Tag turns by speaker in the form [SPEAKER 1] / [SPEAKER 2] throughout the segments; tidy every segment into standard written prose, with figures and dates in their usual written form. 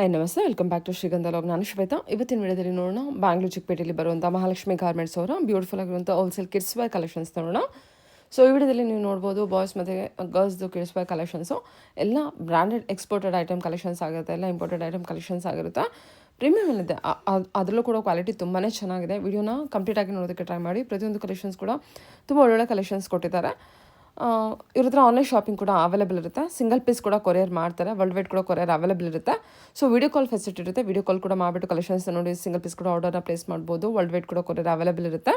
[SPEAKER 1] Hi ನಮಸ್ತೆ, welcome back to ಶ್ರೀಗಂಧ log. ನಾನು ಶ್ವೇತಾ. ಇವತ್ತಿನ ವಿಡಿಯೋದಲ್ಲಿ ನೋಡೋಣ ಬ್ಯಾಂಗ್ಳೂರು ಚಿಕ್ಕಪೇಟೆಯಲ್ಲಿ ಬರುವಂಥ ಮಹಾಲಕ್ಷ್ಮಿ ಗಾರ್ಮೆಂಟ್ಸ್ ಅವರ ಬ್ಯೂಟಿಫುಲ್ ಆಗಿರುವಂಥ ಹೋಲ್ಸೇಲ್ ಕಿಡ್ಸ್ ವೇರ್ ಕಲೆಕ್ಷನ್ಸ್ ನೋಡೋಣ. ಸೊ ಈ ವಿಡಿಯೋದಲ್ಲಿ ನೀವು ನೋಡ್ಬೋದು ಬಾಯ್ಸ್ ಮತ್ತು ಗರ್ಲ್ಸ್ದು ಕಿಡ್ಸ್ ವೇರ್ ಕಲೆಕ್ಷನ್ಸು ಎಲ್ಲ ಬ್ರ್ಯಾಂಡೆಡ್ ಎಕ್ಸ್ಪೋರ್ಟೆಡ್ ಐಟಮ್ ಕಲೆಕ್ಷನ್ಸ್ ಆಗಿರುತ್ತೆ, ಎಲ್ಲ ಇಂಪೋರ್ಟೆಡ್ ಐಟಮ್ ಕಲೆಕ್ಷನ್ಸ್ ಆಗಿರುತ್ತೆ. ಪ್ರೀಮಿಯಮ್ ಇದೆ, ಅದರಲ್ಲೂ ಕೂಡ ಕ್ವಾಲಿಟಿ ತುಂಬಾ ಚೆನ್ನಾಗಿದೆ. ವಿಡಿಯೋನ ಕಂಪ್ಲೀಟಾಗಿ ನೋಡೋದಕ್ಕೆ ಟ್ರೈ ಮಾಡಿ. ಪ್ರತಿಯೊಂದು ಕಲೆಕ್ಷನ್ಸ್ ಕೂಡ ತುಂಬ ಒಳ್ಳೊಳ್ಳೆ ಕಲೆಕ್ಷನ್ಸ್ ಕೊಟ್ಟಿದ್ದಾರೆ. ಇವ್ರ ಹತ್ರ ಆನ್ಲೈನ್ ಶಾಪಿಂಗ್ ಕೂಡ ಅವೈಲೇಬಲ್ ಇರುತ್ತೆ. ಸಿಂಗಲ್ ಪೀಸ್ ಕೂಡ ಕೊರಿಯರ್ ಮಾಡ್ತಾರೆ, ವರ್ಲ್ಡ್ ವೈಡ್ ಕೂಡ ಕೊರಿಯರ್ ಅವೈಲೇಬಲ್ ಇರುತ್ತೆ. ಸೊ ವಿಡಿಯೋ ಕಾಲ್ ಫೆಸಿಲಿಟಿ ಇರುತ್ತೆ. ವಿಡಿಯೋ ಕಾಲ್ ಕೂಡ ಮಾಡಿಬಿಟ್ಟು ಕಲೆಕ್ಷನ್ಸ್ ನೋಡಿ ಸಿಂಗಲ್ ಪೀಸ್ ಕೂಡ ಆರ್ಡರ್ನ ಪ್ಲೇಸ್ ಮಾಡ್ಬೋದು. ವರ್ಲ್ಡ್ ವೈಡ್ ಕೂಡ ಕೊರಿಯರ್ ಅವೈಲೇಬಲ್ ಇರುತ್ತೆ.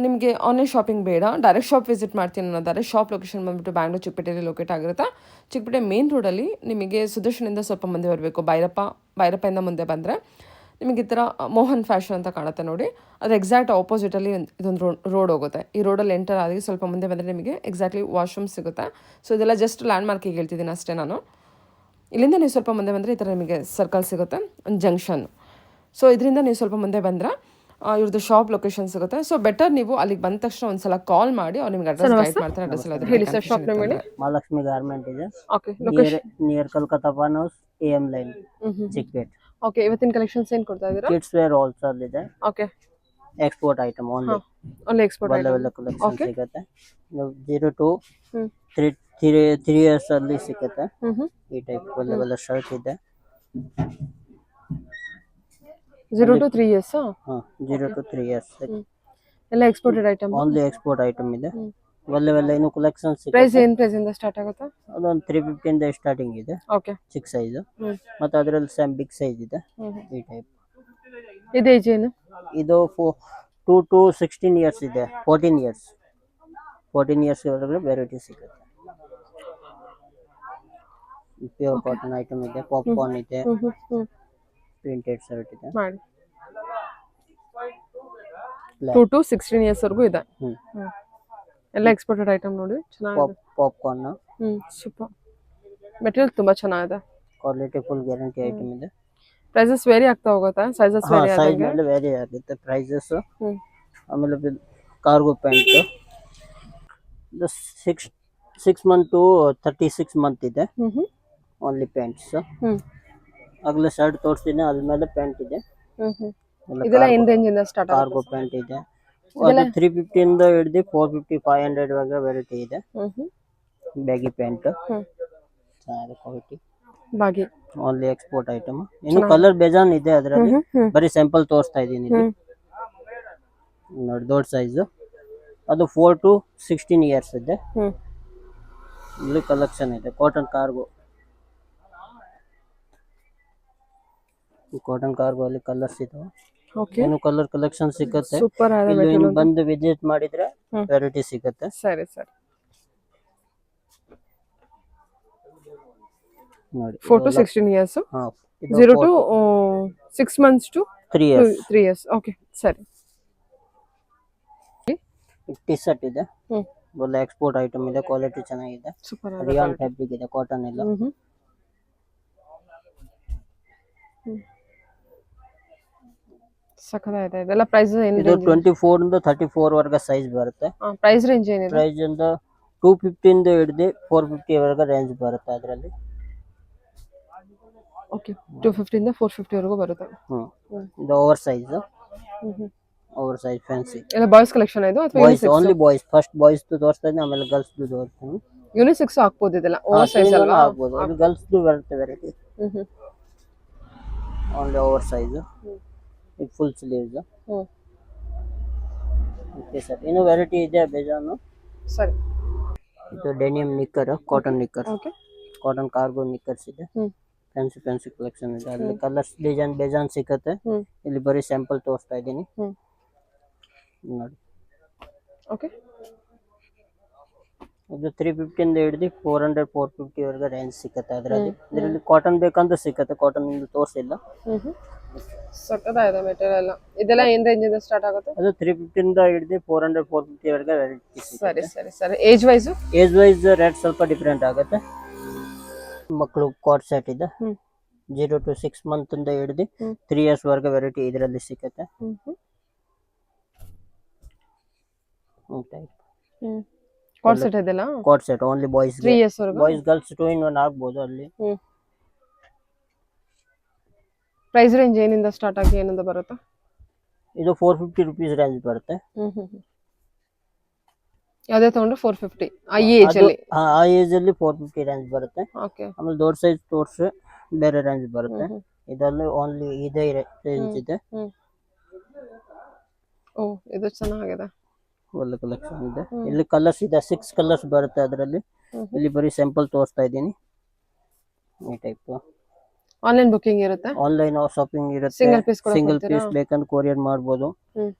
[SPEAKER 1] ನಿಮಗೆ ಆನ್ಲೈನ್ ಶಾಪಿಂಗ್ ಬೇಡ, ಡೈರೆಕ್ಟ್ ಶಾಪ್ ವಿಸಿಟ್ ಮಾಡ್ತೀನಿ ಅನ್ನೋದಾದರೆ ಶಾಪ್ ಲೊಕೇಶನ್ ಬಂದುಬಿಟ್ಟು ಬ್ಯಾಂಗ್ಳೂರು ಚಿಕ್ಕಪೇಟೆಯಲ್ಲಿ ಲೊಕೇಟ್ ಆಗಿರುತ್ತೆ. ಚಿಕ್ಕಪೇಟೆ ಮೇನ್ ರೋಡಲ್ಲಿ ನಿಮಗೆ ಸುದರ್ಶನಿಂದ ಸ್ವಲ್ಪ ಮುಂದೆ ಬರಬೇಕು. ಭೈರಪ್ಪಯಿಂದ ಮುಂದೆ ಬಂದರೆ ನಿಮಗೆ ಈ ಥರ ಮೋಹನ್ ಫ್ಯಾಷನ್ ಅಂತ ಕಾಣುತ್ತೆ ನೋಡಿ. ಅದು ಎಕ್ಸಾಕ್ಟ್ ಆಪೋಸಿಟಲ್ಲಿ ಇದೊಂದು ರೋಡ್ ಹೋಗುತ್ತೆ. ಈ ರೋಡಲ್ಲಿ ಎಂಟರ್ ಆಗಿ ಸ್ವಲ್ಪ ಮುಂದೆ ಬಂದರೆ ನಿಮಗೆ ಎಕ್ಸಾಕ್ಟ್ಲಿ ವಾಶ್ರೂಮ್ ಸಿಗುತ್ತೆ. ಸೊ ಇದೆಲ್ಲ ಜಸ್ಟ್ ಲ್ಯಾಂಡ್ ಮಾರ್ಕಿಗೆ ಹೇಳ್ತಿದ್ದೀನಿ ಅಷ್ಟೇ ನಾನು. ಇಲ್ಲಿಂದ ನೀವು ಸ್ವಲ್ಪ ಮುಂದೆ ಬಂದರೆ ಈ ಥರ ನಿಮಗೆ ಸರ್ಕಲ್ ಸಿಗುತ್ತೆ, ಒಂದು ಜಂಕ್ಷನ್. ಸೊ ಇದರಿಂದ ನೀವು ಸ್ವಲ್ಪ ಮುಂದೆ ಬಂದರೆ ಇವ್ರದ್ದು ಶಾಪ್ ಲೊಕೇಶನ್ ಸಿಗುತ್ತೆ. ಸೊ ಬೆಟರ್ ನೀವು ಅಲ್ಲಿಗೆ ಬಂದ ತಕ್ಷಣ ಒಂದ್ಸಲ ಕಾಲ್ ಮಾಡಿ ಅವ್ರು ನಿಮ್ಗೆ ಅಡ್ರೆಸ್ ಗೈಡ್ ಮಾಡ್ತಾರೆ. ಅಡ್ರೆಸ್ ಎಲ್ಲ ಹೇಳಿ ಸರ್. ಶಾಪ್ ನೇಮ್ ಹೇಳಿ.
[SPEAKER 2] ಮಹಾಲಕ್ಷ್ಮಿ ಗಾರ್ಮೆಂಟ್ ಇದೆ.
[SPEAKER 1] Okay, location
[SPEAKER 2] near Calcutta PAN house, AM line, Chickpet.
[SPEAKER 1] Okay, ಇವತ್ತಿನ ಕಲೆಕ್ಷನ್ಸ್ ಏನು ಕೊಡ್ತಾ ಇದ್ದೀರಾ?
[SPEAKER 2] ಕಿಡ್ಸ್ ವೇರ್ ಆಲ್ಸೋ ಇದೆ.
[SPEAKER 1] Okay,
[SPEAKER 2] export item only.
[SPEAKER 1] Only export
[SPEAKER 2] ಒಳ್ಳೆ ಕಲೆಕ್ಷನ್ ಸಿಗುತ್ತೆ. 0 to 3 years ಅಲ್ಲಿ ಸಿಗುತ್ತೆ. ಈ ಟೈಪ್ ಒಳ್ಳೆ ಶರ್ಟ್ ಇದೆ.
[SPEAKER 1] 0 to 3 years.
[SPEAKER 2] 0 to 3 years
[SPEAKER 1] ಎಲ್ಲ exported item.
[SPEAKER 2] Only export item ಇದೆ. ಒಳ್ಳೆ ಇನ್ನು ಕಲೆಕ್ಷನ್ ಸಿಗುತ್ತೆ.
[SPEAKER 1] ಪ್ರೈಸ್ ಏನು ಪ್ರೈಸ್ ಇಂದ ಸ್ಟಾರ್ಟ್ ಆಗುತ್ತೆ?
[SPEAKER 2] ಅದೊಂದು 350 ಇಂದ ಸ್ಟಾರ್ಟಿಂಗ್ ಇದೆ.
[SPEAKER 1] ಓಕೆ,
[SPEAKER 2] ಚಿಕ್ಕ ಸೈಜ್. ಮತ್ತೆ ಅದರಲ್ಲಿ ಸೇಮ್ ಬಿಗ್ ಸೈಜ್ ಇದೆ. ಈ ಟೈಪ್
[SPEAKER 1] ಇದು ಏಜ್ ಏನು?
[SPEAKER 2] ಇದು 2 to 16 years ಇದೆ. 14 years ಒಳಗಡೆ ವೆರೈಟಿ ಸಿಗುತ್ತೆ. ಪ್ಯೂರ್ ಕಾಟನ್ ಐಟಮ್ ಇದೆ. ಪಾಪ್ಕಾರ್ನ್ ಇದೆ. ಪ್ರಿಂಟೆಡ್ ಶರ್ಟ್ ಇದೆ.
[SPEAKER 1] ಮಾಡಿ 2 to 16 years ವರೆಗೂ ಇದೆ. ಎಲ್ಲ ಎಕ್ಸ್ಪೋರ್ಟೆಡ್ ಐಟಮ್ ನೋಡಿ, ಚೆನ್ನಾಗಿದೆ.
[SPEAKER 2] Popcorn
[SPEAKER 1] super. ಮೆಟೀರಿಯಲ್ ತುಂಬಾ ಚೆನ್ನಾಗಿದೆ.
[SPEAKER 2] ಕ್ವಾಲಿಟಿ ಫುಲ್ ಗ್ಯಾರಂಟಿ ಐಟಮ್ ಇದೆ.
[SPEAKER 1] ಪ್ರೈಸಸ್ ವೇರಿ ಆಗ್ತಾ ಹೋಗುತ್ತಾ? ಸೈಜಸ್ ವೇರಿ
[SPEAKER 2] ಸೈಜ್ ಮೇಲೆ ವೇರಿ ಆಗುತ್ತೆ ಪ್ರೈಸಸ್. ಆಮೇಲೆ ಕಾರ್ಗೋ ಪ್ಯಾಂಟ್ ಇದು 6 month to 36 month ಇದೆ. Only pants. ಆಗಲೇ ಶರ್ಟ್ ತೋರಿಸ್ತೀನಿ, ಅದ್ಮೇಲೆ ಪ್ಯಾಂಟ್ ಇದೆ.
[SPEAKER 1] ಇದೆಲ್ಲ ಏನು ರೇಂಜ್ ಇಂದ ಸ್ಟಾರ್ಟ್ ಆಗುತ್ತೆ?
[SPEAKER 2] ಕಾರ್ಗೋ ಪ್ಯಾಂಟ್ ಇದೆ. ಅದು 350 ಇಂದ ಹಿಡಿದು 450 500 ವರೆಗೆ ವೆರೈಟಿ ಇದೆ. ಬ್ಯಾಗಿ ಪ್ಯಾಂಟ್ ಚೆನ್ನಾಗಿದೆ ಕ್ವಾಲಿಟಿ.
[SPEAKER 1] ಬಾಗಿ
[SPEAKER 2] ಓನ್ಲಿ ಎಕ್ಸ್ಪೋರ್ಟ್ ಐಟಮ್. ಇನ್ನು ಕಲರ್ ಬೇಜಾನ್ ಇದೆ ಅದರಲ್ಲಿ. ಬರೀ ಸ್ಯಾಂಪಲ್ ತೋರಿಸ್ತಾ ಇದ್ದೀನಿ ಇಲ್ಲಿ ನೋಡಿ. ದೊಡ್ಡ ಸೈಜ್ ಅದು 4 to 16 years ಇದೆ. ಇಲ್ಲಿ ಕಲೆಕ್ಷನ್ ಇದೆ. ಕಾಟನ್ ಕಾರ್ಗೋ ಅಲ್ಲಿ ಕಲರ್ಸ್ ಇದಾವೆ. ಇನ್ನು ಕಲರ್ ಕಲೆಕ್ಷನ್ ಸಿಗುತ್ತೆ. ಇಲ್ಲಿ ಬಂದು ವಿಸಿಟ್ ಮಾಡಿದ್ರೆ ವೆರೈಟಿ ಸಿಗುತ್ತೆ.
[SPEAKER 1] ಸರಿ ಸರಿ.
[SPEAKER 2] ನೋಡಿ
[SPEAKER 1] 4 to 16 years. 0 to 6 months to
[SPEAKER 2] 3 years.
[SPEAKER 1] 3 years. Okay, ಸರಿ.
[SPEAKER 2] ಟಿ ಶರ್ಟ್ ಇದೆ. ಒಳ್ಳೆ ಎಕ್ಸ್ಪೋರ್ಟ್ ಐಟಮ್ ಇದೆ. ಕ್ವಾಲಿಟಿ ಚೆನ್ನಾಗಿದೆ.
[SPEAKER 1] ಸೂಪರ್.
[SPEAKER 2] ರಿಯಾನ್ ಫ್ಯಾಬ್ರಿಕ್ ಇದೆ, ಕಾಟನ್ ಇಲ್ಲ.
[SPEAKER 1] ಸಖತ್ತಾಗಿದೆ. ಇದೆಲ್ಲ ಪ್ರೈಸ್ ಏನು?
[SPEAKER 2] ಇದು 24 ಇಂದ 34 ವರೆಗೆ ಸೈಜ್ ಬರುತ್ತೆ.
[SPEAKER 1] ಪ್ರೈಸ್ ರೇಂಜ್ ಏನಿದೆ?
[SPEAKER 2] ಪ್ರೈಸ್ ಇಂದ 250 ಇಂದ ಹಿಡಿದು 450 ವರೆಗೆ ರೇಂಜ್ ಬರುತ್ತೆ ಅದರಲ್ಲಿ.
[SPEAKER 1] ಓಕೆ, 250 ಇಂದ 450 ವರೆಗೂ ಬರುತ್ತೆ.
[SPEAKER 2] ಇದು ಓವರ್ ಸೈಜ್ ಫ್ಯಾನ್ಸಿ.
[SPEAKER 1] ಎಲ್ಲ ಬಾಯ್ಸ್ ಕಲೆಕ್ಷನ್ ಇದು ಅಥವಾ
[SPEAKER 2] boys? Only boys. First boys ತೋರಿಸ್ತಾ ಇದ್ದೀನಿ, ಆಮೇಲೆ ಗರ್ಲ್ಸ್ ತೋರಿಸ್ತೀನಿ.
[SPEAKER 1] ಯೂನಿಸೆಕ್ಸ್ ಹಾಕಬಹುದು. ಇದೆಲ್ಲ ಓವರ್ ಸೈಜ್ ಅಲ್ವಾ?
[SPEAKER 2] ಹಾಕಬಹುದು. ಅದು ಗರ್ಲ್ಸ್ ಬರುತ್ತೆ ವೆರೈಟಿ. Only over size. ಇದು ಫುಲ್ ಸ್ಲೀವ್ಸ್. Okay sir. ಇನ್ನು ವೆರೈಟಿ ಇದೆ ಬೇಜಾನು.
[SPEAKER 1] ಸರಿ.
[SPEAKER 2] ಇದು denim knicker, cotton knicker.
[SPEAKER 1] Okay,
[SPEAKER 2] cotton cargo knickers ಇದೆ. ಫ್ಯಾನ್ಸಿ ಕಲೆಕ್ಷನ್ ಇದೆ. ಅಲ್ಲಿ ಕಲರ್ಸ್ ಡಿಸೈನ್ ಬೇಜಾನ್ ಸಿಗುತ್ತೆ. ಇಲ್ಲಿ ಬರೀ ಸ್ಯಾಂಪಲ್ ತೋರಿಸ್ತಾ ಇದ್ದೀನಿ ನೋಡಿ.
[SPEAKER 1] ಓಕೆ,
[SPEAKER 2] ಇದು 350 ಇಂದ ಹಿಡಿದು 400 450 ವರೆಗೆ ರೇಂಜ್ ಸಿಗುತ್ತೆ ಅದರಲ್ಲಿ. ಇದರಲ್ಲಿ ಕಾಟನ್ ಬೇಕಂತ ಸಿಗುತ್ತೆ. ಕಾಟನ್ ಇಂದ ತೋರಿಸಿಲ್ಲ.
[SPEAKER 1] ಸಕ್ಕತ್ತಾಗಿದೆ ಮೆಟೀರಿಯಲ್ ಎಲ್ಲ. ಇದೆಲ್ಲ ಏನ್ ರೇಂಜ್ ಇಂದ ಸ್ಟಾರ್ಟ್ ಆಗುತ್ತೆ?
[SPEAKER 2] ಅದು 350 ಇಂದ ಹಿಡಿದು 400 450 ವರೆಗೆ ವೆರೈಟಿ ಸಿಗುತ್ತೆ.
[SPEAKER 1] ಸರಿ. ಏಜ್ ವೈಸ್
[SPEAKER 2] ರೇಟ್ ಸ್ವಲ್ಪ ಡಿಫರೆಂಟ್ ಆಗುತ್ತೆ. ಮಕ್ಕಳು ಕಾಟ್ ಸೆಟ್ ಇದೆ. 0 to 6 month ಇಂದ ಹಿಡಿದು 3 years ವರೆಗೆ ವೆರೈಟಿ ಇದರಲ್ಲಿ ಸಿಗುತ್ತೆ.
[SPEAKER 1] ಕಾಟ್ ಸೆಟ್ ಇದೆಲ್ಲ.
[SPEAKER 2] ಕಾಟ್ ಸೆಟ್ ಓನ್ಲಿ ಬಾಯ್ಸ್.
[SPEAKER 1] 3 years ವರೆಗೂ.
[SPEAKER 2] ಬಾಯ್ಸ್ ಗರ್ಲ್ಸ್ 2 in 1 ಆಗ್ಬೋದು ಅಲ್ಲಿ.
[SPEAKER 1] ಪ್ರೈಸ್ ರೇಂಜ್ ಏನಿಂದ ಸ್ಟಾರ್ಟ್ ಆಗಿ ಏನಿಂದ ಬರುತ್ತಾ?
[SPEAKER 2] ಇದು 450 ರುಪೀಸ್ ರೇಂಜ್ ಬರುತ್ತೆ.
[SPEAKER 1] ಯಾವುದೇ ತಗೊಂಡ್ರೆ 450 ಈ ಏಜ್
[SPEAKER 2] ಅದು
[SPEAKER 1] ಅಲ್ಲಿ.
[SPEAKER 2] ಆ ಏಜ್ ಅಲ್ಲಿ 450 ರೇಂಜ್ ಬರುತ್ತೆ.
[SPEAKER 1] ಓಕೆ.
[SPEAKER 2] ಆಮೇಲೆ ದೊಡ್ಡ ಸೈಜ್ ತೋರ್ಸ್ ಬೇರೆ ರೇಂಜ್ ಬರುತ್ತೆ. ಇದರಲ್ಲಿ ಓನ್ಲಿ ಇದೇ ರೇಂಜ್ ಇದೆ.
[SPEAKER 1] ಓ ಇದು ಚೆನ್ನಾಗಿದೆ.
[SPEAKER 2] ಒಳ್ಳೆ ಕಲೆಕ್ಷನ್ ಇದೆ. ಇಲ್ಲಿ ಕಲರ್ಸ್ ಇದೆ, 6 ಕಲರ್ಸ್ ಬರುತ್ತೆ ಅದರಲ್ಲಿ. ಇಲ್ಲಿ ಬರೀ ಸ್ಯಾಂಪಲ್ ತೋರಿಸ್ತಾ ಇದ್ದೀನಿ. ಈ ಟೈಪ್
[SPEAKER 1] ಆನ್ಲೈನ್ ಬುಕಿಂಗ್ ಇರುತ್ತೆ,
[SPEAKER 2] ಆನ್ಲೈನ್ ಶಾಪಿಂಗ್ ಇರುತ್ತೆ.
[SPEAKER 1] ಸಿಂಗಲ್
[SPEAKER 2] ಪೀಸ್ ಬೇಕಂದ್ರೆ ಕೊರಿಯರ್ ಮಾಡ್ಬೋದು.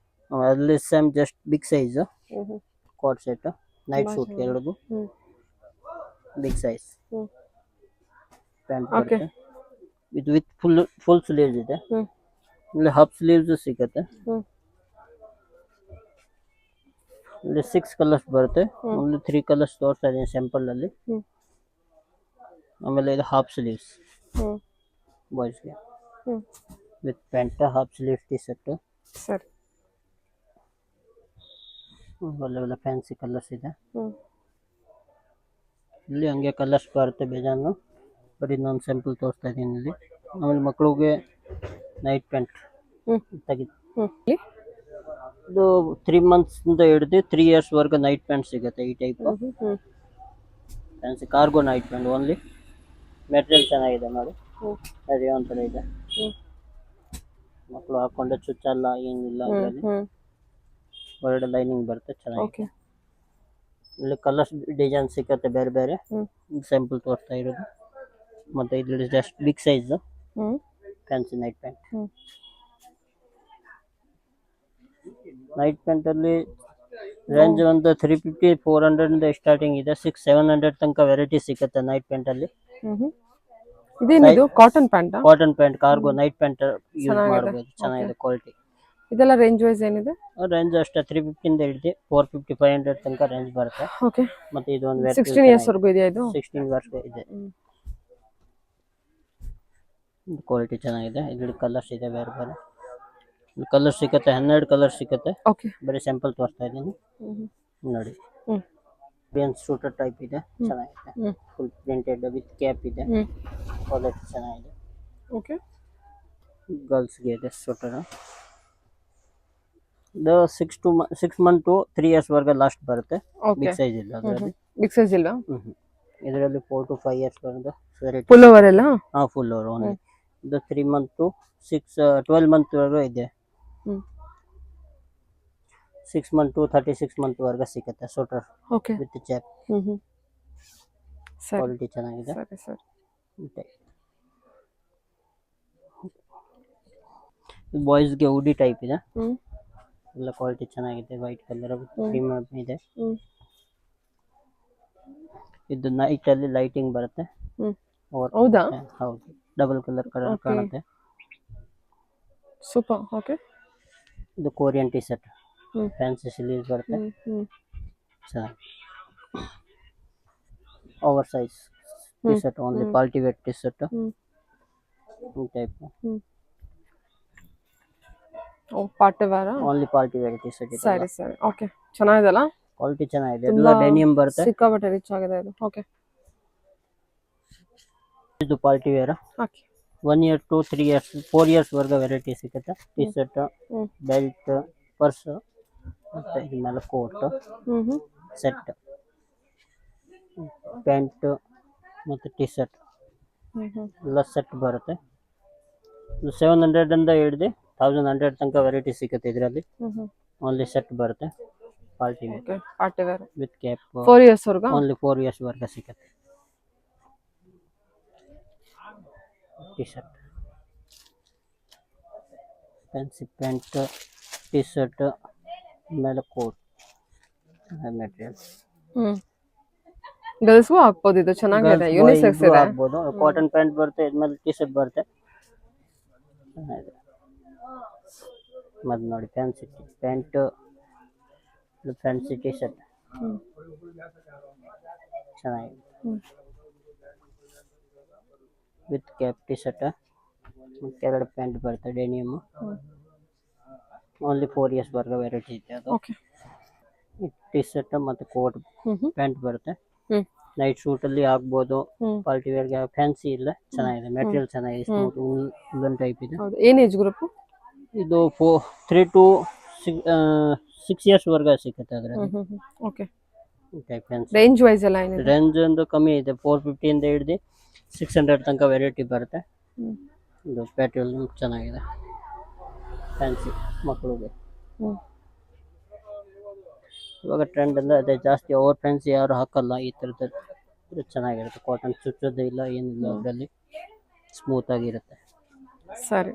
[SPEAKER 2] ಅಲ್ಲಿ same just big size coat set night suit ಎರಡು ಬಿಗ್ ಸೈಜ್ ಪ್ಯಾಂಟ್ ಬರುತ್ತೆ. ಇದು ವಿತ್ ಫುಲ್ ಸ್ಲೀವ್ಸ್ ಇದೆ. ಇಲ್ಲಿ ಹಾಫ್ ಸ್ಲೀವ್ಸ್ ಸಿಗುತ್ತೆ. ಇಲ್ಲಿ 6 ಕಲರ್ಸ್ ಬರುತ್ತೆ. ಒಂದು 3 ಕಲರ್ಸ್ ತೋರಿಸ್ತಾ ಇದೀನಿ ಸ್ಯಾಂಪಲ್ ಅಲ್ಲಿ. ಆಮೇಲೆ ಇದು ಹಾಫ್ ಸ್ಲೀವ್ಸ್ ಬಾಯ್ಸ್ಗೆ with pant, half sleeve T shirt.
[SPEAKER 1] ಸರಿ.
[SPEAKER 2] ಒಳ್ಳೆ ಒಳ್ಳೆ ಫ್ಯಾನ್ಸಿ ಕಲರ್ಸ್ ಇದೆ. ಇಲ್ಲಿ ಹಂಗೆ ಕಲರ್ಸ್ ಬರುತ್ತೆ ಬೇಜಾನು. ಬರೀ ನಾನು ಸ್ಯಾಂಪಲ್ ತೋರಿಸ್ತಾ ಇದ್ದೀನಿ ಇಲ್ಲಿ. ಆಮೇಲೆ ಮಕ್ಕಳಿಗೆ ನೈಟ್ ಪ್ಯಾಂಟ್ ತೆಗಿ. ಇದು 3 ಮಂತ್ಸ್ ಇಂದ ಹಿಡಿದು 3 ಇಯರ್ಸ್ ವರ್ಗ ನೈಟ್ ಪ್ಯಾಂಟ್ ಸಿಗುತ್ತೆ. ಈ type fancy cargo night pant only. Material ಚೆನ್ನಾಗಿದೆ ನೋಡಿ, ಅದೇ ಒಂಥರ ಇದೆ. ಮಕ್ಕಳು ಹಾಕೊಂಡ್ರೆ ಚುಚ್ಚಲ್ಲ, ಏನಿಲ್ಲ. ಅದರಲ್ಲಿ ಹೊರಗಡೆ ಲೈನಿಂಗ್ ಬರುತ್ತೆ, ಚೆನ್ನಾಗಿದೆ. ಇಲ್ಲಿ ಕಲರ್ಸ್ ಡಿಸೈನ್ ಸಿಗುತ್ತೆ ಬೇರೆ ಬೇರೆ. ಸ್ಯಾಂಪಲ್ ತೋರಿಸ್ತಾ ಇರೋದು. ಮತ್ತೆ ಇಲ್ಲಿ just big size fancy night pant. Night pant ಅಲ್ಲಿ ರೇಂಜ್ ಒಂದು 350 400 ಇಂದ ಸ್ಟಾರ್ಟಿಂಗ್ ಇದೆ. 600-700 ತನಕ ವೆರೈಟಿ ಸಿಗುತ್ತೆ ನೈಟ್ ಪ್ಯಾಂಟ್ ಅಲ್ಲಿ.
[SPEAKER 1] ಇದೇನಿದು cotton pant?
[SPEAKER 2] Cotton pant cargo night pant use ಮಾಡಬಹುದು, ಚೆನ್ನಾಗಿದೆ ಕ್ವಾಲಿಟಿ.
[SPEAKER 1] ಇದೆಲ್ಲ ರೇಂಜ್ ವೈಸ್ ಏನಿದೆ?
[SPEAKER 2] ರೇಂಜ್ ಅಷ್ಟೇ 350 ಇಂದ ಹಿಡಿದು 450 500 ತನಕ ರೇಂಜ್ ಬರುತ್ತೆ.
[SPEAKER 1] ಓಕೆ.
[SPEAKER 2] ಮತ್ತೆ ಇದು ಒಂದು
[SPEAKER 1] 16 ಇಯರ್ಸ್ ವರೆಗೂ ಇದೆಯಾ ಇದು?
[SPEAKER 2] 16 ವರ್ಷ ಇದೆ. ಕ್ವಾಲಿಟಿ ಚೆನ್ನಾಗಿದೆ. ಇಲ್ಲಿ ಕಲರ್ಸ್ ಇದೆ ಬೇರೆ ಬೇರೆ ಕಲರ್ ಸಿಗುತ್ತೆ. 12 ಕಲರ್ ಸಿಗುತ್ತೆ.
[SPEAKER 1] ಓಕೆ.
[SPEAKER 2] ಬರೀ ಸ್ಯಾಂಪಲ್ ತೋರಿಸ್ತಾ ಇದ್ದೀನಿ ನೋಡಿ. ಶೂಟರ್ ಟೈಪ್ ಇದೆ, ಚೆನ್ನಾಗಿದೆ. ಫುಲ್ ಪ್ರಿಂಟೆಡ್ ವಿತ್ ಕ್ಯಾಪ್ ಇದೆ. ಕ್ವಾಲಿಟಿ ಚೆನ್ನಾಗಿದೆ.
[SPEAKER 1] ಓಕೆ.
[SPEAKER 2] ಗರ್ಲ್ಸ್ಗೆ ಇದೆ ಶೂಟರ್. ಇದು 6 ಮಂತ್ ಟು 3 ಇಯರ್ಸ್ ವರ್ಗ ಲಾಸ್ಟ್ ಬರುತ್ತೆ. ಬಿಗ್ ಸೈಜ್ ಇಲ್ಲ ಅದರಲ್ಲಿ.
[SPEAKER 1] ಬಿಗ್ ಸೈಜ್ ಇಲ್ಲ
[SPEAKER 2] ಇದರಲ್ಲಿ 4 to 5 ಇಯರ್ಸ್ ವರ್ಗ
[SPEAKER 1] ಫುಲ್ ಓವರ್ ಎಲ್ಲ.
[SPEAKER 2] Full over only. ಇದು 3 ಮಂತ್ ಟು 12 ಮಂತ್ ವರ್ಗ ಇದೆ. 6 ಮಂತ್ ಟು 36 ಮಂತ್ ವರ್ಗ ಸಿಗುತ್ತೆ ಶೂಟರ್ ವಿತ್ ಚಾಪ್. ಕ್ವಾಲಿಟಿ ಚೆನ್ನಾಗಿದೆ. ಬಾಯ್ಸ್ಗೆ ಉಡಿ ಟೈಪ್ ಇದೆ. ಎಲ್ಲ ಕ್ವಾಲಿಟಿ ಚೆನ್ನಾಗಿದೆ. ವೈಟ್ ಕಲರ್ ಪ್ರೀಮಿಯಂ ಇದೆ. ಇದು ನೈಟ್ ಅಲ್ಲಿ ಲೈಟಿಂಗ್ ಬರುತ್ತೆ.
[SPEAKER 1] ಹೌದಾ?
[SPEAKER 2] ಹೌದು, ಡಬಲ್ ಕಲರ್ ಕಾಣುತ್ತೆ.
[SPEAKER 1] ಸೂಪರ್. ಓಕೆ.
[SPEAKER 2] ಇದು Korean T shirt fancy sleeves ಬರುತ್ತೆ. ಚೆನ್ನಾಗಿ over size T shirt only party wear T shirt ಈ type.
[SPEAKER 1] Party wear
[SPEAKER 2] only party wear T shirt.
[SPEAKER 1] ಸರಿ ಸರಿ. ಓಕೆ. ಚೆನ್ನಾಗಿದೆಲ್ಲ,
[SPEAKER 2] ಕ್ವಾಲಿಟಿ ಚೆನ್ನಾಗಿದೆ. ಎಲ್ಲ ಡೆನಿಮ್ ಬರುತ್ತೆ.
[SPEAKER 1] ಸಿಕ್ಕಾಪಟ್ಟೆ ರಿಚ್ ಆಗಿದೆ ಇದು. ಓಕೆ.
[SPEAKER 2] ಇದು party wear.
[SPEAKER 1] Okay.
[SPEAKER 2] 1 year to 3 years 4 years ವರ್ಗ ವೆರೈಟಿ ಸಿಗುತ್ತೆ. ಟಿ ಶರ್ಟ್, ಬೆಲ್ಟ್, ಪರ್ಸ್, ಮತ್ತೆ ಇದು ಮೇಲೆ ಕೋಟ್ ಸೆಟ್, ಪ್ಯಾಂಟ್ ಮತ್ತೆ ಟಿ ಶರ್ಟ್ ಎಲ್ಲ ಸೆಟ್ ಬರುತ್ತೆ. 700 ಇಂದ ಹಿಡಿದು 1100 ತನಕ ವೆರೈಟಿ ಸಿಗುತ್ತೆ ಇದರಲ್ಲಿ. ಓನ್ಲಿ ಸೆಟ್ ಬರುತ್ತೆ. Party
[SPEAKER 1] wear
[SPEAKER 2] with cap.
[SPEAKER 1] 4 years ವರ್ಗ
[SPEAKER 2] ಓನ್ಲಿ 4 years ವರ್ಗ ಸಿಗುತ್ತೆ. T shirt, fancy pant, T shirt ಮೇಲೆ ಕೋಟ್ ಮೆಟೀರಿಯಲ್.
[SPEAKER 1] ಗರ್ಲ್ಸ್ಗೂ ಹಾಕ್ಬೋದು ಇದು. ಚೆನ್ನಾಗಿದೆ, ಯೂನಿಸೆಕ್ಸ್ ಇದೆ.
[SPEAKER 2] ಹಾಕ್ಬೋದು. ಕಾಟನ್ ಪ್ಯಾಂಟ್ ಬರುತ್ತೆ, ಇದ್ಮೇಲೆ ಟಿ ಶರ್ಟ್ ಬರುತ್ತೆ. ಚೆನ್ನಾಗಿದೆ. ಮತ್ತೆ ನೋಡಿ fancy pant, fancy T shirt ಚೆನ್ನಾಗಿದೆ. ವಿತ್ ಕ್ಯಾಪ್ ಟಿ ಶರ್ಟ್ ಮತ್ತೆ 2 ಪ್ಯಾಂಟ್ ಬರುತ್ತೆ ಡೆನಿಮ್. ಓನ್ಲಿ 4 years ವರ್ಗ ವೆರೈಟಿ ಇದೆ ಅದು.
[SPEAKER 1] ಓಕೆ.
[SPEAKER 2] ಟಿ ಶರ್ಟ್ ಮತ್ತೆ ಕೋಟ್ ಪ್ಯಾಂಟ್ ಬರುತ್ತೆ. ನೈಟ್ ಸೂಟ್ ಅಲ್ಲಿ ಹಾಕ್ಬೋದು,
[SPEAKER 1] ಹ್ಮ್
[SPEAKER 2] ಪಾರ್ಟಿ ವೇರ್ಗೆ ಫ್ಯಾನ್ಸಿ ಇಲ್ಲ, ಚೆನ್ನಾಗಿದೆ, ಮೆಟೀರಿಯಲ್ ಚೆನ್ನಾಗಿದೆ, ಸ್ಮೂತ್ ಉಲ್ಲನ್ ಟೈಪ್ ಇದೆ.
[SPEAKER 1] ಹೌದು. ಏನ್ ಏಜ್ ಗ್ರೂಪ್?
[SPEAKER 2] ಇದು 3 to 6 ಇಯರ್ಸ್ ವರ್ಗ ಸಿಗುತ್ತೆ ಅದರಲ್ಲಿ.
[SPEAKER 1] Okay.
[SPEAKER 2] Type fancy
[SPEAKER 1] range wise ಎಲ್ಲ ಏನಿದೆ?
[SPEAKER 2] ರೇಂಜ್ ಒಂದು ಕಮ್ಮಿ ಇದೆ, 450 ಇಂದ ಹಿಡಿದು 600 ತನಕ ವೆರೈಟಿ ಬರುತ್ತೆ.
[SPEAKER 1] ಹ್ಮ್
[SPEAKER 2] ಇದು ಪ್ಯಾಟ್ರಿಯಲ್ ಚೆನ್ನಾಗಿದೆ, ಫ್ಯಾನ್ಸಿ ಮಕ್ಕಳಿಗೆ.
[SPEAKER 1] ಹ್ಮ್
[SPEAKER 2] ಇವಾಗ ಟ್ರೆಂಡ್ ಅಂದ್ರೆ ಅದೇ, ಜಾಸ್ತಿ ಓವರ್ ಫ್ಯಾನ್ಸಿ ಯಾರು ಹಾಕಲ್ಲ. ಈ ಥರದ್ದು ಇದು ಚೆನ್ನಾಗಿರುತ್ತೆ, ಕಾಟನ್ ಚುಚ್ಚೋದು ಇಲ್ಲ ಏನಿಲ್ಲ, ಅದರಲ್ಲಿ ಸ್ಮೂತ್ ಆಗಿರುತ್ತೆ.
[SPEAKER 1] ಸರಿ.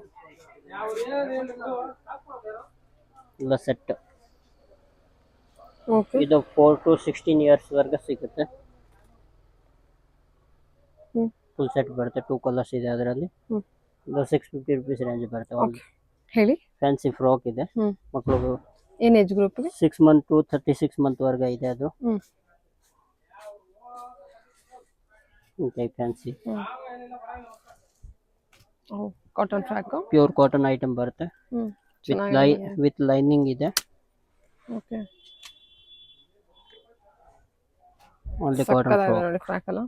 [SPEAKER 2] ಇಲ್ಲ ಸೆಟ್,
[SPEAKER 1] ಓಕೆ.
[SPEAKER 2] ಇದು 4 to 16 ಇಯರ್ಸ್ ವರ್ಗ ಸಿಗುತ್ತೆ.
[SPEAKER 1] ಹ್ಮ್
[SPEAKER 2] ಫುಲ್ ಸೆಟ್ ಬರುತ್ತೆ, 2 ಕಲರ್ಸ್ ಇದೆ ಅದರಲ್ಲಿ.
[SPEAKER 1] ಹ್ಮ್
[SPEAKER 2] ಇದು 650 ರುಪೀಸ್ ರೇಂಜ್ ಬರುತ್ತೆ. ಒಂದು
[SPEAKER 1] ಓಕೆ. ಹೇಳಿ.
[SPEAKER 2] ಫ್ಯಾನ್ಸಿ ಫ್ರಾಕ್ ಇದೆ
[SPEAKER 1] ಹ್ಮ್
[SPEAKER 2] ಮಕ್ಕಳು,
[SPEAKER 1] ಏನ್ ಏಜ್ ಗ್ರೂಪ್ಗೆ?
[SPEAKER 2] 6 ಮಂತ್ to 36 ಮಂತ್ ವರ್ಗ ಇದೆ ಅದು.
[SPEAKER 1] ಹ್ಮ್
[SPEAKER 2] type fancy
[SPEAKER 1] cotton frock.
[SPEAKER 2] Pure cotton item ಬರುತ್ತೆ,
[SPEAKER 1] ಹ್ಮ್
[SPEAKER 2] ವಿತ್ ಲೈನಿಂಗ್ ಇದೆ.
[SPEAKER 1] ಓಕೆ.
[SPEAKER 2] Only cotton frock.
[SPEAKER 1] ನೋಡಿ ಫ್ರಾಕ್ ಅಲ್ಲ,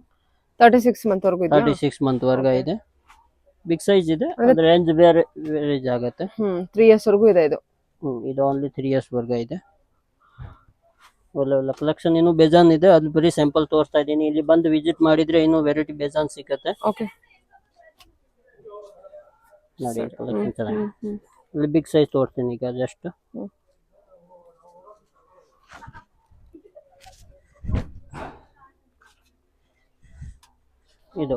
[SPEAKER 1] 36 ಮಂತ್ ವರೆಗೂ ಇದೆಯಾ?
[SPEAKER 2] 36 ಮಂತ್ ವರ್ಗ ಇದೆ, ಬಿಗ್ ಸೈಜ್ ಇದೆ, ಅದ್ರ ರೇಂಜ್ ಬೇರೆ ವೇರೇಜ್ ಆಗುತ್ತೆ.
[SPEAKER 1] 3 ಇಯರ್ಸ್ ವರೆಗೂ ಇದೆ ಇದು.
[SPEAKER 2] ಇದು ಓನ್ಲಿ 3 ಇಯರ್ಸ್ ವರ್ಗ ಇದೆ. ಒಳ್ಳೆ ಒಳ್ಳೆ ಕಲೆಕ್ಷನ್ ಇನ್ನೂ ಬೇಜಾನ್ ಇದೆ, ಅದು ಬರೀ ಸ್ಯಾಂಪಲ್ ತೋರಿಸ್ತಾ ಇದ್ದೀನಿ. ಇಲ್ಲಿ ಬಂದು ವಿಸಿಟ್ ಮಾಡಿದ್ರೆ ಇನ್ನೂ ವೆರೈಟಿ ಬೇಜಾನ್ ಸಿಗುತ್ತೆ.
[SPEAKER 1] ಓಕೆ.
[SPEAKER 2] ನೋಡಿ ಕಲೆಕ್ಷನ್ ಚೆನ್ನಾಗಿದೆ. ಇಲ್ಲಿ ಬಿಗ್ ಸೈಜ್ ತೋರಿಸ್ತೀನಿ ಈಗ ಜಸ್ಟ್. ಇದು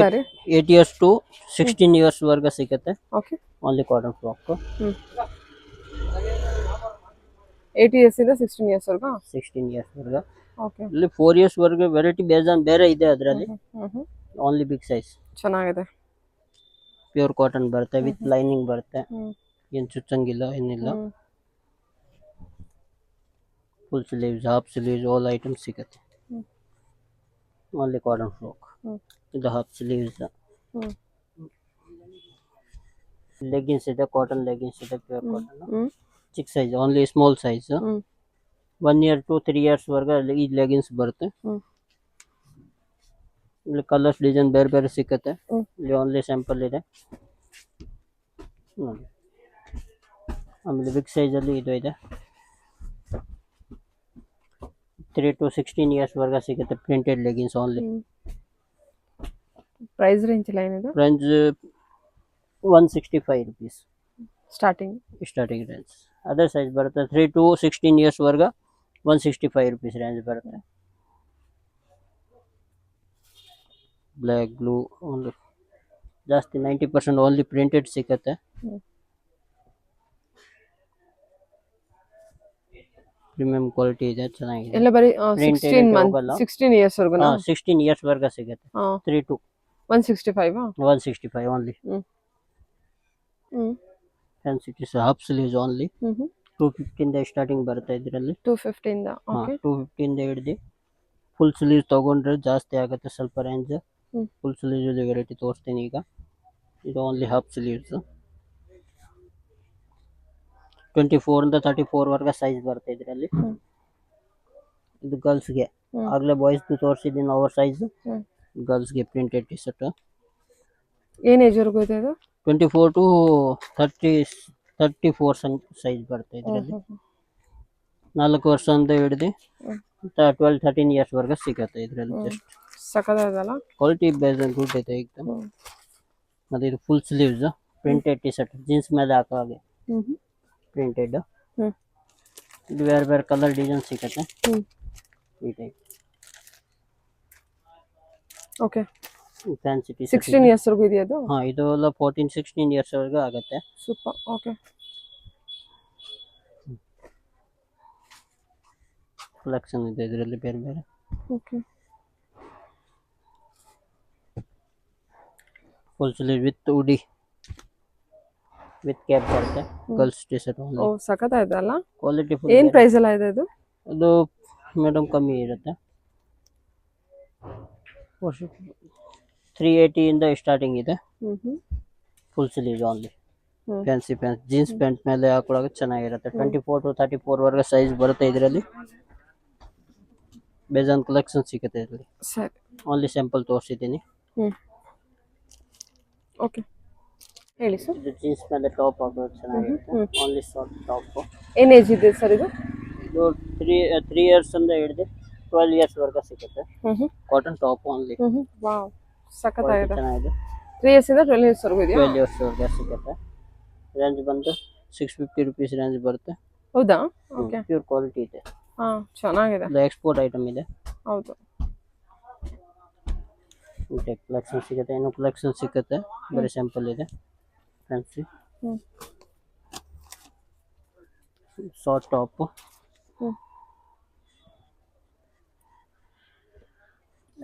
[SPEAKER 1] ಸರಿ.
[SPEAKER 2] 8 ಇಯರ್ಸ್ to 16 ಇಯರ್ಸ್ ವರ್ಗ ಸಿಗುತ್ತೆ.
[SPEAKER 1] Okay.
[SPEAKER 2] Only cotton frock.
[SPEAKER 1] 8 years ಇಂದ 16 ಇಯರ್ಸ್ ವರೆಗೂ.
[SPEAKER 2] 16 ಇಯರ್ಸ್ ವರ್ಗ.
[SPEAKER 1] ಓಕೆ.
[SPEAKER 2] ಇಲ್ಲಿ 4 ಇಯರ್ಸ್ ವರ್ಗ ವೆರೈಟಿ ಬೇಜಾನ್ ಬೇರೆ ಇದೆ ಅದರಲ್ಲಿ. ಓನ್ಲಿ ಬಿಗ್ ಸೈಜ್
[SPEAKER 1] ಚೆನ್ನಾಗಿದೆ.
[SPEAKER 2] ಪ್ಯೂರ್ ಕಾಟನ್ ಬರುತ್ತೆ, ವಿತ್ ಲೈನಿಂಗ್ ಬರುತ್ತೆ, ಏನು ಚುಚ್ಚಂಗಿಲ್ಲ ಏನಿಲ್ಲ. Full sleeves, half sleeves, all items ಸಿಗುತ್ತೆ. Only cotton frock. ಇದು ಹಾಫ್ ಸ್ಲೀವ್ಸ್. ಲೆಗಿನ್ಸ್ ಇದೆ, ಕಾಟನ್ ಲೆಗಿನ್ಸ್ ಇದೆ, ಪ್ಯೂರ್ ಕಾಟನ್, ಚಿಕ್ಕ size, only small size. 1 year to 3 years ವರ್ಗ ಈ ಲೆಗಿನ್ಸ್ ಬರುತ್ತೆ. ಇಲ್ಲಿ ಕಲರ್ಸ್ ಡಿಸೈನ್ ಬೇರೆ ಬೇರೆ ಸಿಕ್ಕತ್ತೆ. ಇಲ್ಲಿ ಓನ್ಲಿ ಸ್ಯಾಂಪಲ್ ಇದೆ ನೋಡಿ. ಆಮೇಲೆ ಬಿಗ್ ಸೈಜ್ ಅಲ್ಲಿ ಇದು ಇದೆ, 3 to 16 ಇಯರ್ಸ್ ವರ್ಗ ಸಿಗುತ್ತೆ, printed leggings only.
[SPEAKER 1] Price range ಎಲ್ಲ ಏನಿದೆ?
[SPEAKER 2] Range 165 rupees starting range. Other size ಬರುತ್ತೆ 3 to 16 ಇಯರ್ಸ್ ವರ್ಗ 165 ರುಪೀಸ್ ರೇಂಜ್ ಬರುತ್ತೆ. ಬ್ಲ್ಯಾಕ್, ಬ್ಲೂ, ಓನ್ಲಿ ಜಾಸ್ತಿ 90% ಓನ್ಲಿ ಪ್ರಿಂಟೆಡ್ ಸಿಗುತ್ತೆ. ಪ್ರೀಮಿಯಂ ಕ್ವಾಲಿಟಿ ಇದೆ, ಚೆನ್ನಾಗಿದೆ.
[SPEAKER 1] ಎಲ್ಲ ಬರೀ
[SPEAKER 2] Printed
[SPEAKER 1] 16 ಮಂತ್
[SPEAKER 2] ಹೋಗಲ್ಲ.
[SPEAKER 1] 16 ಇಯರ್ಸ್ ವರೆಗೂ.
[SPEAKER 2] 16 ಇಯರ್ಸ್ ವರ್ಗ ಸಿಗುತ್ತೆ. 3 to
[SPEAKER 1] 165.
[SPEAKER 2] 165 only. Fancy piece, half sleeves only. 250 ಇಂದ ಸ್ಟಾರ್ಟಿಂಗ್ ಬರುತ್ತೆ ಇದರಲ್ಲಿ.
[SPEAKER 1] 250 ಇಂದ. ಓಕೆ.
[SPEAKER 2] 250 ಇಂದ ಹಿಡಿದು ಫುಲ್ ಸ್ಲೀವ್ ತಗೊಂಡ್ರೆ ಜಾಸ್ತಿ ಆಗುತ್ತೆ ಸ್ವಲ್ಪ ರೇಂಜ್. ಫುಲ್ ಸ್ಲೀವ್ ವೆರೈಟಿ ತೋರಿಸ್ತೀನಿ ಈಗ. ಇದು ಓನ್ಲಿ ಹಾಫ್ ಸ್ಲೀವ್ಸ್. 24 ಇಂದ 34 ವರ್ಗ ಸೈಜ್ ಬರುತ್ತೆ ಇದರಲ್ಲಿ. ಇದು ಗರ್ಲ್ಸ್ಗೆ, ಆಗಲೇ ಬಾಯ್ಸ್ ತೋರಿಸಿದ್ದೀನಿ ಓವರ್ ಸೈಜ್. ಗರ್ಲ್ಸ್ಗೆ ಪ್ರಿಂಟೆಡ್ ಟಿ ಶರ್ಟ್.
[SPEAKER 1] ಏನ್ ಏಜ್ ವರೆಗೂ ಇದೆ ಇದು?
[SPEAKER 2] 24 to 34 ಸೈಜ್ ಬರುತ್ತೆ ಇದರಲ್ಲಿ. 4 ವರ್ಷ ಅಂತ ಹಿಡಿದು 12-13 ಇಯರ್ಸ್ ವರ್ಗ ಸಿಗುತ್ತೆ ಇದರಲ್ಲಿ. ಜಸ್ಟ್
[SPEAKER 1] ಸಕದಾದಲ್ಲ,
[SPEAKER 2] ಕ್ವಾಲಿಟಿ ಬೇಸ್ ಗುಡ್ ಇದೆ ಏಕದಮ್. ಮತ್ತೆ ಇದು full sleeves printed T shirt, jeans ಮೇಲೆ ಹಾಕೋ ಹಾಗೆ ಪ್ರಿಂಟೆಡ್. ಇದು ಬೇರೆ ಬೇರೆ ಕಲರ್ ಡಿಸೈನ್ ಸಿಗುತ್ತೆ ಈ type.
[SPEAKER 1] Okay.
[SPEAKER 2] Fancy T shirt
[SPEAKER 1] 16 years ವರೆಗೂ ಇದೆಯಾ ಅದು?
[SPEAKER 2] ಇದು ಎಲ್ಲ 14-16 ಇಯರ್ಸ್ ವರೆಗೂ ಆಗುತ್ತೆ.
[SPEAKER 1] ಸೂಪರ್. ಓಕೆ.
[SPEAKER 2] ಕಲೆಕ್ಷನ್ ಇದೆ ಇದರಲ್ಲಿ ಬೇರೆ ಬೇರೆ.
[SPEAKER 1] ಓಕೆ.
[SPEAKER 2] ಫುಲ್ ಸ್ಲೀವ್ ವಿತ್ ಉಡಿ, ವಿತ್ ಕ್ಯಾಪ್ ಬರುತ್ತೆ. ಗರ್ಲ್ಸ್ ಟಿ ಶರ್ಟ್
[SPEAKER 1] ಓ ಸಕದಾಯ್ತಲ್ಲ,
[SPEAKER 2] ಕ್ವಾಲಿಟಿ ಫುಲ್.
[SPEAKER 1] ಏನ್ ಪ್ರೈಸ್ ಎಲ್ಲ ಇದೆ ಇದು?
[SPEAKER 2] ಅದು ಮೇಡಮ್ ಕಮ್ಮಿ ಇರುತ್ತೆ, 380 ಇಂದ ಸ್ಟಾರ್ಟಿಂಗ್ ಇದೆ. Full sleeve only. Fancy pant, jeans pant ಮೇಲೆ ಹಾಕೊಳ್ಳೋಕೆ ಚೆನ್ನಾಗಿರುತ್ತೆ. 24 to 34 ವರ್ಗ ಸೈಜ್ ಬರುತ್ತೆ ಇದರಲ್ಲಿ. ಬೇಜಾನ್ ಕಲೆಕ್ಷನ್ ಸಿಗುತ್ತೆ ಇದರಲ್ಲಿ.
[SPEAKER 1] ಸರಿ.
[SPEAKER 2] ಓನ್ಲಿ ಸ್ಯಾಂಪಲ್ ತೋರಿಸಿದ್ದೀನಿ.
[SPEAKER 1] ಹ್ಞೂ ಓಕೆ ಹೇಳಿ ಸರ್.
[SPEAKER 2] ಇದು ಜೀನ್ಸ್ ಮೇಲೆ ಟಾಪ್ ಹಾಕೋದು ಚೆನ್ನಾಗಿರುತ್ತೆ. Only short top.
[SPEAKER 1] ಏನು ಏಜ್ ಇದೆ ಸರ್ ಇದು?
[SPEAKER 2] ಇದು 3 ಇಯರ್ಸ್ ಇಂದ ಹಿಡಿದು 12 ಇಯರ್ಸ್ ವರೆಗೂ ಸಿಗುತ್ತೆ. Cotton top only.
[SPEAKER 1] ವಾವ್ ಸಖತ್ತಾಗಿದೆ.
[SPEAKER 2] ಚೆನ್ನಾಗಿದೆ.
[SPEAKER 1] 3 ಇಯರ್ಸಿಂದ 12 ಇಯರ್ಸ್ವರೆಗೂ ಇದೆಯಾ?
[SPEAKER 2] 12 ಇಯರ್ಸ್ ವರೆಗೂ ಸಿಗುತ್ತೆ. ರೇಂಜ್ ಬಂದು 650 ರುಪೀಸ್ ರೇಂಜ್ ಬರುತ್ತೆ.
[SPEAKER 1] ಹೌದಾ? ಓಕೆ.
[SPEAKER 2] ಪ್ಯೂರ್ ಕ್ವಾಲಿಟಿ ಇದೆ.
[SPEAKER 1] ಹಾಂ ಚೆನ್ನಾಗಿದೆ.
[SPEAKER 2] ಇದು ಎಕ್ಸ್ಪೋರ್ಟ್ ಐಟಮ್ ಇದೆ.
[SPEAKER 1] ಹೌದು.
[SPEAKER 2] ಮತ್ತೆ ಕಲೆಕ್ಷನ್ ಸಿಗುತ್ತೆ. ಇನ್ನೂ ಕಲೆಕ್ಷನ್ ಸಿಗುತ್ತೆ. ಬರೀ ಸ್ಯಾಂಪಲ್ ಇದೆ. ಫ್ಯಾನ್ಸಿ
[SPEAKER 1] ಹ್ಞೂ
[SPEAKER 2] ಶಾರ್ಟ್ ಟಾಪ್.
[SPEAKER 1] ಹ್ಞೂ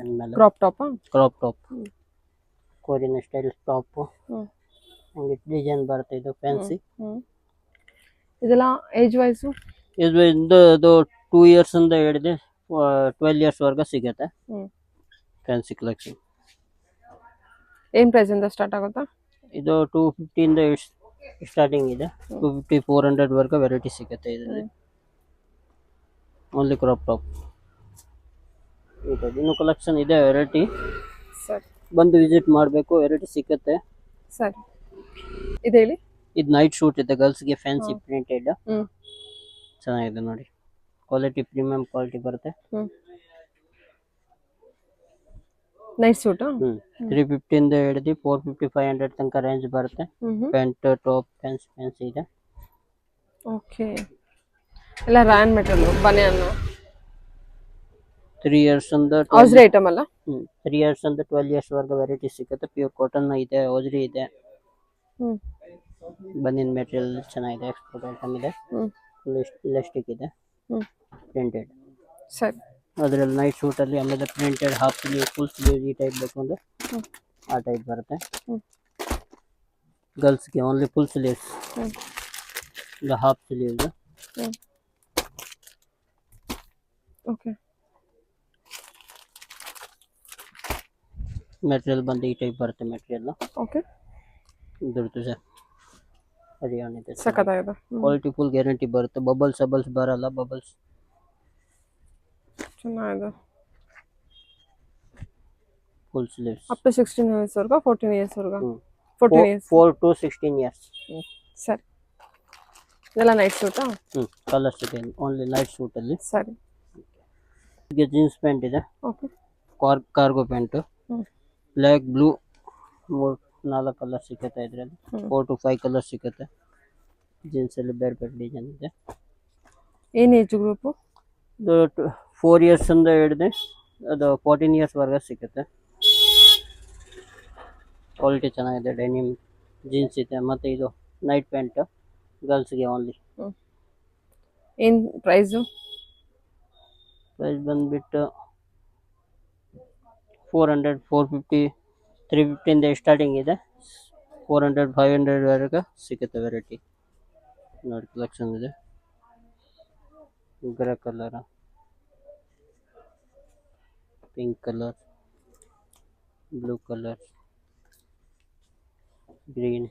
[SPEAKER 2] ಆಮೇಲೆ
[SPEAKER 1] ಕ್ರಾಪ್ ಟಾಪಾ?
[SPEAKER 2] Crop top, Korean style top.
[SPEAKER 1] ಹ್ಞೂ
[SPEAKER 2] ಹಂಗೆ ಡಿಸೈನ್ ಬರುತ್ತೆ. ಇದು ಫ್ಯಾನ್ಸಿ.
[SPEAKER 1] ಹ್ಞೂ ಇದೆಲ್ಲ ಏಜ್ ವೈಸು?
[SPEAKER 2] ಇದು 2 ಇಯರ್ಸ್ ಇಂದ ಹಿಡಿದು 12 ಇಯರ್ಸ್ ವರೆಗೂ ಸಿಗುತ್ತೆ.
[SPEAKER 1] ಹ್ಞೂ
[SPEAKER 2] ಫ್ಯಾನ್ಸಿ ಕಲೆಕ್ಷನ್.
[SPEAKER 1] ಏನು ಪ್ರೈಸಿಂದ ಸ್ಟಾರ್ಟ್ ಆಗುತ್ತಾ?
[SPEAKER 2] ಇದು 250 ಇಂದ ಸ್ಟಾರ್ಟಿಂಗ್ ಇದೆ. 250 400 ವರೆಗೂ ವೆರೈಟಿ ಸಿಗುತ್ತೆ ಇದರಲ್ಲಿ. Only crop top. ಇನ್ನು ಕಲೆಕ್ಷನ್ ಇದೆ ವೆರೈಟಿ.
[SPEAKER 1] ಸರಿ
[SPEAKER 2] ಬಂದು ವಿಸಿಟ್ ಮಾಡಬೇಕು. ವೆರೈಟಿ ಸಿಗುತ್ತೆ.
[SPEAKER 1] ಸರಿ ಇದು ಹೇಳಿ.
[SPEAKER 2] ಇದು ನೈಟ್ ಶೂಟ್ ಇದೆ ಗರ್ಲ್ಸ್ಗೆ. ಫ್ಯಾನ್ಸಿ ಪ್ರಿಂಟೆಡ್
[SPEAKER 1] ಹ್ಞೂ
[SPEAKER 2] ಚೆನ್ನಾಗಿದೆ ನೋಡಿ. ಕ್ವಾಲಿಟಿ ಪ್ರೀಮಿಯಂ ಕ್ವಾಲಿಟಿ ಬರುತ್ತೆ.
[SPEAKER 1] ಹ್ಞೂ ನೈಟ್ ಸೂಟಾ?
[SPEAKER 2] 350 ಇಂದ ಹಿಡಿದು 450 500 ತನಕ ರೇಂಜ್ ಬರುತ್ತೆ. ಪ್ಯಾಂಟ್ ಟಾಪ್ ಫ್ಯಾನ್ಸಿ ಇದೆ.
[SPEAKER 1] ಓಕೆ ಎಲ್ಲ ರಾಯನ್ ಮೆಟೀರಿಯಲ್ ಬನಿಯನ್ನು
[SPEAKER 2] 3 ಇಯರ್ಸ್ ಇಂದ
[SPEAKER 1] ಔಸ್ರಿ ಐಟಮ್ ಅಲ್ಲ?
[SPEAKER 2] 3 ಇಯರ್ಸ್ ಇಂದ 12 ಇಯರ್ಸ್ ವರೆಗೂ ವೆರೈಟಿ ಸಿಗುತ್ತೆ. ಪ್ಯೂರ್ ಕಾಟನ್ ಇದೆ, ಹೋಜ್ರಿ ಇದೆ.
[SPEAKER 1] ಹ್ಞೂ
[SPEAKER 2] ಬನಿಯನ್ ಮೆಟೀರಿಯಲ್ ಚೆನ್ನಾಗಿದೆ. ಎಕ್ಸ್ಪೋರ್ಟ್ ಐಟಮ್ ಇದೆ. ಇಲಾಸ್ಟಿಕ್ ಇದೆ.
[SPEAKER 1] ಹ್ಞೂ
[SPEAKER 2] ಪ್ರಿಂಟೆಡ್.
[SPEAKER 1] ಸರಿ
[SPEAKER 2] ಅದರಲ್ಲಿ ನೈಟ್ ಶೂಟಲ್ಲಿ ಆಮೇಲೆ printed half sleeve full sleeve ಈ ಟೈಪ್ ಬೇಕು ಅಂದರೆ ಆ ಟೈಪ್ ಬರುತ್ತೆ. ಗರ್ಲ್ಸ್ಗೆ ಓನ್ಲಿ ಫುಲ್ ಸ್ಲೀವ್ಸ್. ಇದು ಹಾಫ್ ಸ್ಲೀವ್ಸ್.
[SPEAKER 1] ಓಕೆ
[SPEAKER 2] ಮೆಟೀರಿಯಲ್ ಬಂದು ಈ ಟೈಪ್ ಬರುತ್ತೆ. ಮೆಟೀರಿಯಲ್
[SPEAKER 1] ಓಕೆ
[SPEAKER 2] ಇದ್ರದ್ದು ಸರ್ ಹರಿಯಾಣ ಇದೆ.
[SPEAKER 1] ಸಖತ್ತಾಗಿದೆ.
[SPEAKER 2] ಕ್ವಾಲಿಟಿ ಫುಲ್ ಗ್ಯಾರಂಟಿ ಬರುತ್ತೆ. ಬಬಲ್ಸ್ ಬರಲ್ಲ. ಬಬಲ್ಸ್
[SPEAKER 1] ಚೆನ್ನಾಗಿದೆ.
[SPEAKER 2] Full sleeves.
[SPEAKER 1] ಅಪ್ ಟು 16 ಇಯರ್ಸ್ವರೆಗೂ 14 ಇಯರ್ಸ್ವರೆಗೂ? 14 ಇಯರ್ಸ್.
[SPEAKER 2] 4 to 16 years.
[SPEAKER 1] ಸರಿ ಇದೆಲ್ಲ ನೈಟ್ ಶೂಟಾ?
[SPEAKER 2] ಕಲರ್ಸ್ ಇದೆ ಓನ್ಲಿ ನೈಟ್ ಶೂಟಲ್ಲಿ.
[SPEAKER 1] ಸರಿ
[SPEAKER 2] ಈಗ ಜೀನ್ಸ್ ಪ್ಯಾಂಟ್ ಇದೆ.
[SPEAKER 1] Okay
[SPEAKER 2] cargo pant. Black blue 4 colour ಸಿಗುತ್ತೆ ಇದರಲ್ಲಿ. 4 to 5 ಕಲರ್ ಸಿಗುತ್ತೆ. ಜೀನ್ಸಲ್ಲಿ ಬೇರೆ ಬೇರೆ ಡಿಸೈನ್ ಇದೆ.
[SPEAKER 1] ಏನು ಏಜ್ ಗ್ರೂಪು?
[SPEAKER 2] ಇದು 4 ಇಯರ್ಸ್ ಇಂದ ಹಿಡಿದು ಅದು 14 ಇಯರ್ಸ್ ವರೆಗೂ ಸಿಗುತ್ತೆ. ಕ್ವಾಲಿಟಿ ಚೆನ್ನಾಗಿದೆ. ಡೆನಿಮ್ ಜೀನ್ಸ್ ಇದೆ. ಮತ್ತು ಇದು ನೈಟ್ ಪ್ಯಾಂಟ್ ಗರ್ಲ್ಸ್ಗೆ ಓನ್ಲಿ.
[SPEAKER 1] ಏನು ಪ್ರೈಸು?
[SPEAKER 2] ಪ್ರೈಸ್ ಬಂದುಬಿಟ್ಟು 400 450 350 ಇಂದ ಸ್ಟಾರ್ಟಿಂಗ್ ಇದೆ. 400 500 ವರೆಗೂ ಸಿಗುತ್ತೆ ವೆರೈಟಿ. ನೋಡಿ ಕಲೆಕ್ಷನ್ ಇದೆ. Grey colour, pink colour, blue colour, green